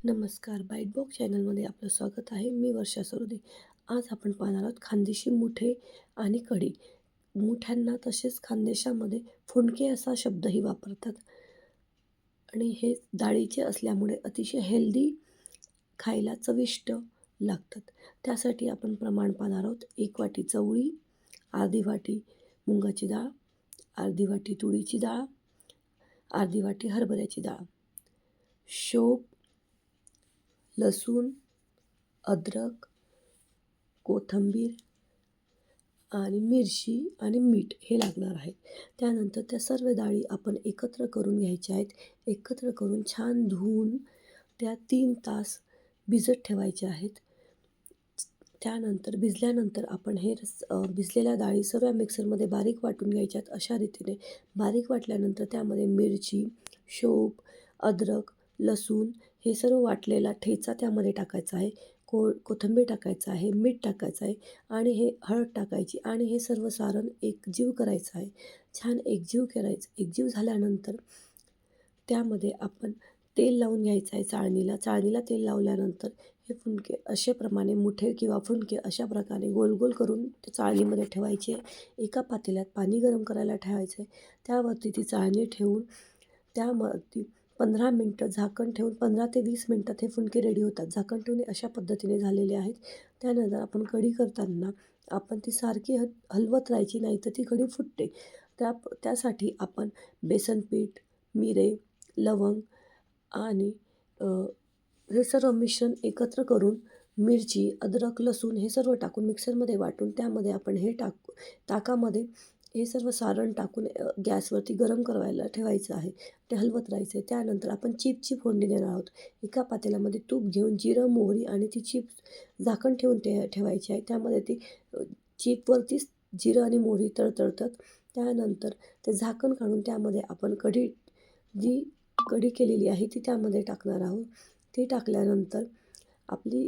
नमस्कार. Bite box चॅनलमध्ये आपलं स्वागत आहे. मी वर्षा सरोदे. आज आपण पाहणार आहोत खानदेशी मुठे आणि कढी. मुठ्यांना तसेच खानदेशामध्ये फुंडके असा शब्दही वापरतात आणि हे डाळीचे असल्यामुळे अतिशय हेल्दी, खायला चविष्ट लागतात. त्यासाठी आपण प्रमाण पाहणार आहोत. 1 वाटी चवळी, अर्धी वाटी मुगाची डाळ, अर्धी वाटी तुरीची डाळ, अर्धी वाटी हरभऱ्याची डाळ, शेव, लसूण, अद्रक, कोथिंबीर आणि मिरची आणि मीठ हे लागणार आहे. त्यानंतर त्या सर्व डाळी आपण एकत्र करून घ्यायच्या आहेत. एकत्र करून छान धुवून त्या 3 तास भिजत ठेवायच्या आहेत. त्यानंतर भिजल्यानंतर आपण भिजलेल्या डाळी सर्व मिक्सरमध्ये बारीक वाटून घ्यायच्यात. अशा रीतीने बारीक वाटल्यानंतर त्यामध्ये मिरची, शोप, अद्रक, लसूण हे सर्व वाटलेला ठेचा त्यामध्ये टाकायचा आहे. कोथिंबीर टाकायचं आहे, मीठ टाकायचं आहे आणि हे हळद टाकायची आणि हे सर्व सारण एकजीव करायचं आहे. छान एकजीव करायचं. एकजीव झाल्यानंतर त्यामध्ये आपण तेल लावून घ्यायचं आहे चाळणीला. चाळणीला तेल लावल्यानंतर हे फुंडके अशाप्रमाणे मुठे किंवा फुंडके अशा प्रकारे गोल गोल करून ते चाळणीमध्ये ठेवायचे. एका पातेल्यात पाणी गरम करायला ठेवायचं आहे. त्यावरती ती चाळणी ठेवून त्यावरती 15 मिनटं झाकण ठेवून 15 ते 20 मिनटात हे फुंडके रेडी होतात. झाकण ठेवून अशा पद्धतीने झालेले आहेत. त्यानंतर आपण कढी करताना आपण ती सारखी हलवत राहायची, नाही तर ती कढी फुटते. त्यासाठी आपण बेसन पीठ, मिरे, लवंग आणि हे सर्व मिश्रण एकत्र करून मिरची, अद्रक, लसूण हे सर्व टाकून मिक्सरमध्ये वाटून त्यामध्ये आपण ताकामध्ये हे सर्व सारण टाकून गॅसवरती गरम करायला ठेवायचं आहे. ते हलवत राहायचं आहे. त्यानंतर आपण चिपची फोडणी देणार आहोत. एका पातेल्यामध्ये तूप घेऊन जिरं, मोहरी आणि ती चिप झाकण ठेवून ठेवायची आहे. त्यामध्ये ती चिपवरतीच जिरं आणि मोहरी तळतळतात. त्यानंतर ते झाकण काढून त्यामध्ये आपण जी कढी केलेली आहे ती त्यामध्ये टाकणार आहोत. ती टाकल्यानंतर आपली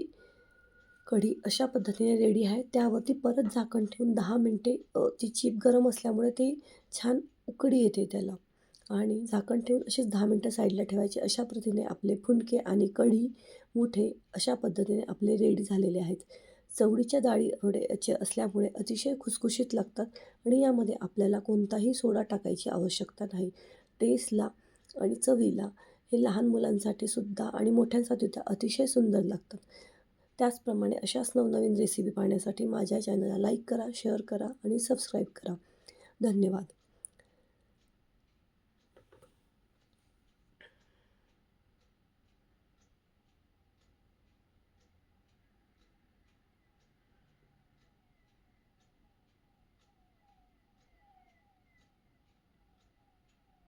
कढी अशा पद्धतीने रेडी आहे. त्यावरती परत झाकण ठेवून 10 मिनटे ती चीप गरम असल्यामुळे ती छान उकळी येते त्याला आणि झाकण ठेवून अशीच 10 मिनटं साईडला ठेवायची. अशा पद्धतीने आपले फुंडके आणि कढी, मुठे अशा पद्धतीने आपले रेडी झालेले आहेत. चवळीच्या डाळी वड्याचे असल्यामुळे अतिशय खुसखुशीत लागतात आणि यामध्ये आपल्याला कोणताही सोडा टाकायची आवश्यकता नाही. टेस्टला आणि चवीला हे लहान मुलांसाठी सुद्धा आणि मोठ्यांसाठी सुद्धा अतिशय सुंदर लागतात. त्याचप्रमाणे अशाच नवनवीन रेसिपी पाहण्यासाठी माझ्या चॅनलला लाईक करा, शेअर करा आणि सबस्क्राईब करा. धन्यवाद.